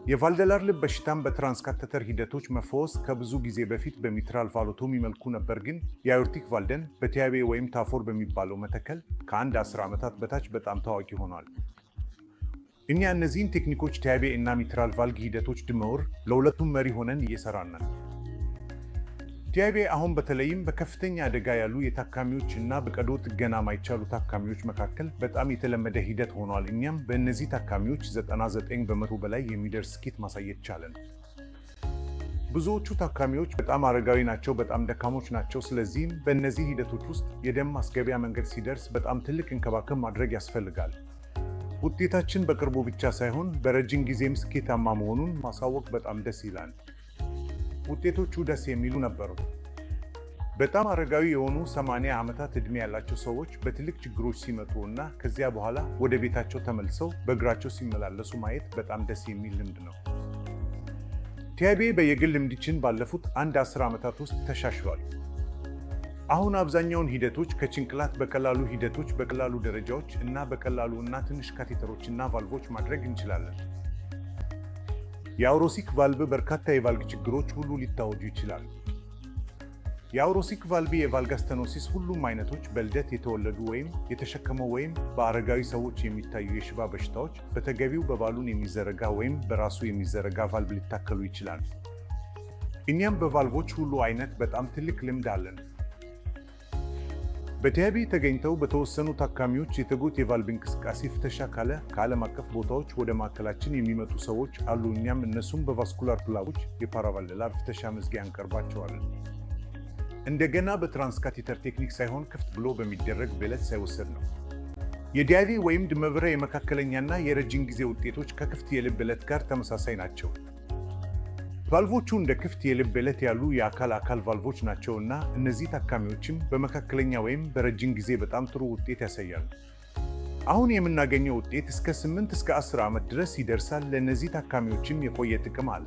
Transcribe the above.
የቫልደላር ልብ በሽታም በትራንስካተተር ሂደቶች መፈወስ ከብዙ ጊዜ በፊት በሚትራል ቫሎቶሚ መልኩ ነበር፣ ግን የአዮርቲክ ቫልቭን በቲያቤ ወይም ታፎር በሚባለው መተከል ከአንድ 10 ዓመታት በታች በጣም ታዋቂ ሆኗል። እኛ እነዚህን ቴክኒኮች ቲያቤ እና ሚትራል ቫልቭ ሂደቶች ድመውር ለሁለቱም መሪ ሆነን እየሰራን ነን። ቲያቤ አሁን በተለይም በከፍተኛ አደጋ ያሉ የታካሚዎች እና በቀዶ ጥገና ማይቻሉ ታካሚዎች መካከል በጣም የተለመደ ሂደት ሆኗል። እኛም በእነዚህ ታካሚዎች 99% በላይ የሚደርስ ስኬት ማሳየት ቻለን። ብዙዎቹ ታካሚዎች በጣም አረጋዊ ናቸው፣ በጣም ደካሞች ናቸው። ስለዚህም በእነዚህ ሂደቶች ውስጥ የደም ማስገቢያ መንገድ ሲደርስ በጣም ትልቅ እንክብካቤ ማድረግ ያስፈልጋል። ውጤታችን በቅርቡ ብቻ ሳይሆን በረጅም ጊዜም ስኬታማ መሆኑን ማሳወቅ በጣም ደስ ይላል። ውጤቶቹ ደስ የሚሉ ነበሩ። በጣም አረጋዊ የሆኑ 80 ዓመታት ዕድሜ ያላቸው ሰዎች በትልቅ ችግሮች ሲመጡ እና ከዚያ በኋላ ወደ ቤታቸው ተመልሰው በእግራቸው ሲመላለሱ ማየት በጣም ደስ የሚል ልምድ ነው። ቲያቤ በየግል ልምዳችን ባለፉት 10 ዓመታት ውስጥ ተሻሽሏል። አሁን አብዛኛውን ሂደቶች ከጭንቅላት በቀላሉ ሂደቶች በቀላሉ ደረጃዎች እና በቀላሉ እና ትንሽ ካቴተሮች እና ቫልቮች ማድረግ እንችላለን። የአውሮሲክ ቫልቭ በርካታ የቫልቭ ችግሮች ሁሉ ሊታወጁ ይችላሉ። የአውሮሲክ ቫልቭ የቫልቭ ስተኖሲስ ሁሉም አይነቶች፣ በልደት የተወለዱ ወይም የተሸከሙ ወይም በአረጋዊ ሰዎች የሚታዩ የሽባ በሽታዎች በተገቢው በባሉን የሚዘረጋ ወይም በራሱ የሚዘረጋ ቫልቭ ሊታከሉ ይችላሉ። እኛም በቫልቮች ሁሉ አይነት በጣም ትልቅ ልምድ አለን። በቲያቤ ተገኝተው በተወሰኑ ታካሚዎች የተጎት የቫልቭ እንቅስቃሴ ፍተሻ ከዓለም አቀፍ ቦታዎች ወደ ማዕከላችን የሚመጡ ሰዎች አሉ። እኛም እነሱም በቫስኩላር ክላቦች የፓራቫልደላር ፍተሻ መዝጊያ እንቀርባቸዋለን። እንደገና በትራንስካቴተር ቴክኒክ ሳይሆን ክፍት ብሎ በሚደረግ በዕለት ሳይወሰድ ነው። የቲያቤ ወይም ድመብረ የመካከለኛና የረጅም ጊዜ ውጤቶች ከክፍት የልብ ዕለት ጋር ተመሳሳይ ናቸው። ቫልቮቹ እንደ ክፍት የልብ ዕለት ያሉ የአካል ቫልቮች ናቸው እና እነዚህ ታካሚዎችም በመካከለኛ ወይም በረጅም ጊዜ በጣም ጥሩ ውጤት ያሳያሉ። አሁን የምናገኘው ውጤት እስከ 8 እስከ 10 ዓመት ድረስ ይደርሳል። ለእነዚህ ታካሚዎችም የቆየ ጥቅም አለ።